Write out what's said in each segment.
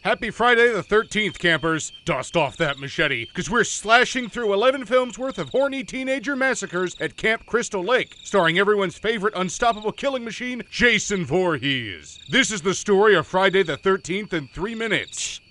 Happy Friday the 13th, campers. Dust off that machete, because we're slashing through 11 films worth of horny teenager massacres at Camp Crystal Lake, starring everyone's favorite unstoppable killing machine, Jason Voorhees. This is the story of Friday the 13th in 3 minutes.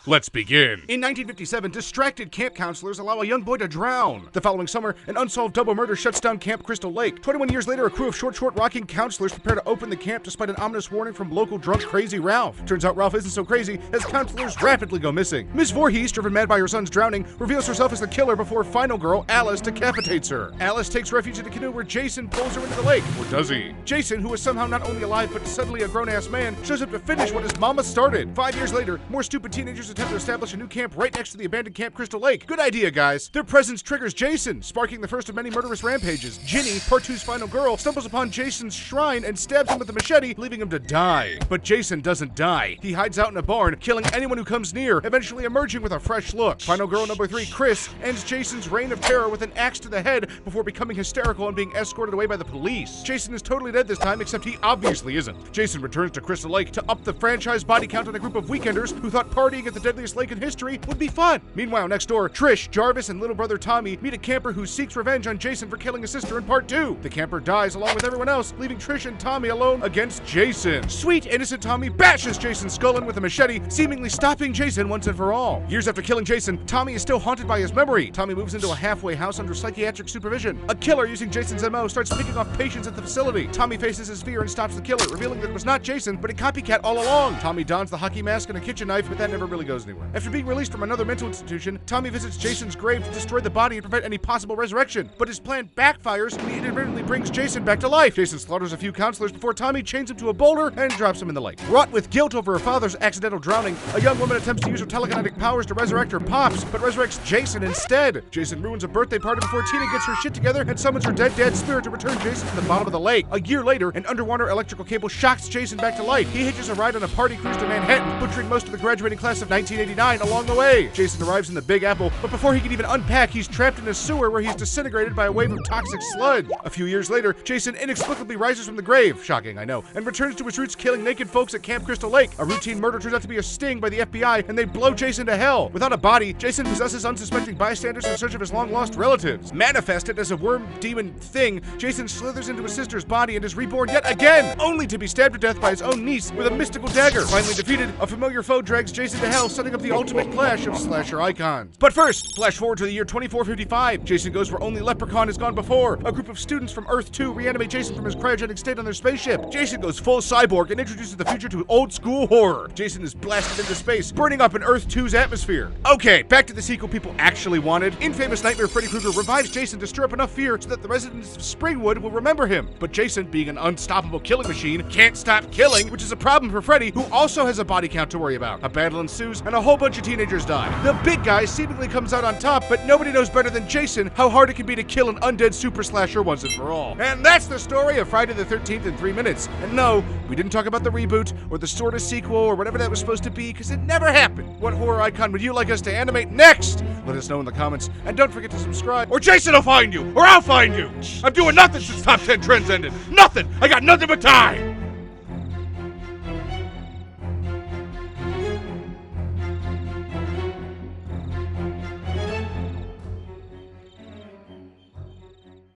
Let's begin. In 1957, distracted camp counselors allow a young boy to drown. The following summer, an unsolved double murder shuts down Camp Crystal Lake. 21 years later, a crew of short rocking counselors prepare to open the camp despite an ominous warning from local drunk crazy Ralph. Turns out Ralph isn't so crazy, as counselors rapidly go missing. Ms. Voorhees, driven mad by her son's drowning, reveals herself as the killer before final girl Alice decapitates her. Alice takes refuge in a canoe where Jason pulls her into the lake. Or does he? Jason, who is somehow not only alive but suddenly a grown-ass man, shows up to finish what his mama started. 5 years later, more stupid teenagers attempt to establish a new camp right next to the abandoned Camp Crystal Lake. Good idea, guys. Their presence triggers Jason, sparking the first of many murderous rampages. Ginny, part 2's final girl, stumbles upon Jason's shrine and stabs him with a machete, leaving him to die. But Jason doesn't die. He hides out in a barn, killing anyone who comes near, eventually emerging with a fresh look. Final girl number 3, Chris, ends Jason's reign of terror with an axe to the head before becoming hysterical and being escorted away by the police. Jason is totally dead this time, except he obviously isn't. Jason returns to Crystal Lake to up the franchise body count on a group of weekenders who thought partying at the deadliest lake in history would be fun. Meanwhile, next door, Trish, Jarvis, and little brother Tommy meet a camper who seeks revenge on Jason for killing his sister in part 2. The camper dies along with everyone else, leaving Trish and Tommy alone against Jason. Sweet, innocent Tommy bashes Jason's skull in with a machete, seemingly stopping Jason once and for all. Years after killing Jason, Tommy is still haunted by his memory. Tommy moves into a halfway house under psychiatric supervision. A killer using Jason's MO starts picking off patients at the facility. Tommy faces his fear and stops the killer, revealing that it was not Jason, but a copycat all along. Tommy dons the hockey mask and a kitchen knife, but that never really goes anywhere. After being released from another mental institution, Tommy visits Jason's grave to destroy the body and prevent any possible resurrection. But his plan backfires and he inadvertently brings Jason back to life. Jason slaughters a few counselors before Tommy chains him to a boulder and drops him in the lake. Wrought with guilt over her father's accidental drowning, a young woman attempts to use her telekinetic powers to resurrect her pops, but resurrects Jason instead. Jason ruins a birthday party before Tina gets her shit together and summons her dead dad's spirit to return Jason to the bottom of the lake. A year later, an underwater electrical cable shocks Jason back to life. He hitches a ride on a party cruise to Manhattan, butchering most of the graduating class of 1989 along the way. Jason arrives in the Big Apple, but before he can even unpack, he's trapped in a sewer where he's disintegrated by a wave of toxic sludge. A few years later, Jason inexplicably rises from the grave, shocking, I know, and returns to his roots killing naked folks at Camp Crystal Lake. A routine murder turns out to be a sting by the FBI, and they blow Jason to hell. Without a body, Jason possesses unsuspecting bystanders in search of his long-lost relatives. Manifested as a worm demon thing, Jason slithers into his sister's body and is reborn yet again, only to be stabbed to death by his own niece with a mystical dagger. Finally defeated, a familiar foe drags Jason to hell, setting up the ultimate clash of slasher icons. But first, flash forward to the year 2455. Jason goes where only Leprechaun has gone before. A group of students from Earth 2 reanimate Jason from his cryogenic state on their spaceship. Jason goes full cyborg and introduces the future to old school horror. Jason is blasted into space, burning up in Earth 2's atmosphere. Okay, back to the sequel people actually wanted. Infamous nightmare Freddy Krueger revives Jason to stir up enough fear so that the residents of Springwood will remember him. But Jason, being an unstoppable killing machine, can't stop killing, which is a problem for Freddy, who also has a body count to worry about. A battle ensues, and a whole bunch of teenagers die. The big guy seemingly comes out on top, but nobody knows better than Jason how hard it can be to kill an undead super slasher once and for all. And that's the story of Friday the 13th in 3 minutes. And no, we didn't talk about the reboot, or the sort of sequel, or whatever that was supposed to be, because it never happened. What horror icon would you like us to animate next? Let us know in the comments, and don't forget to subscribe, or Jason will find you, or I'll find you! I'm doing nothing since Top 10 Trends ended. Nothing! I got nothing but time!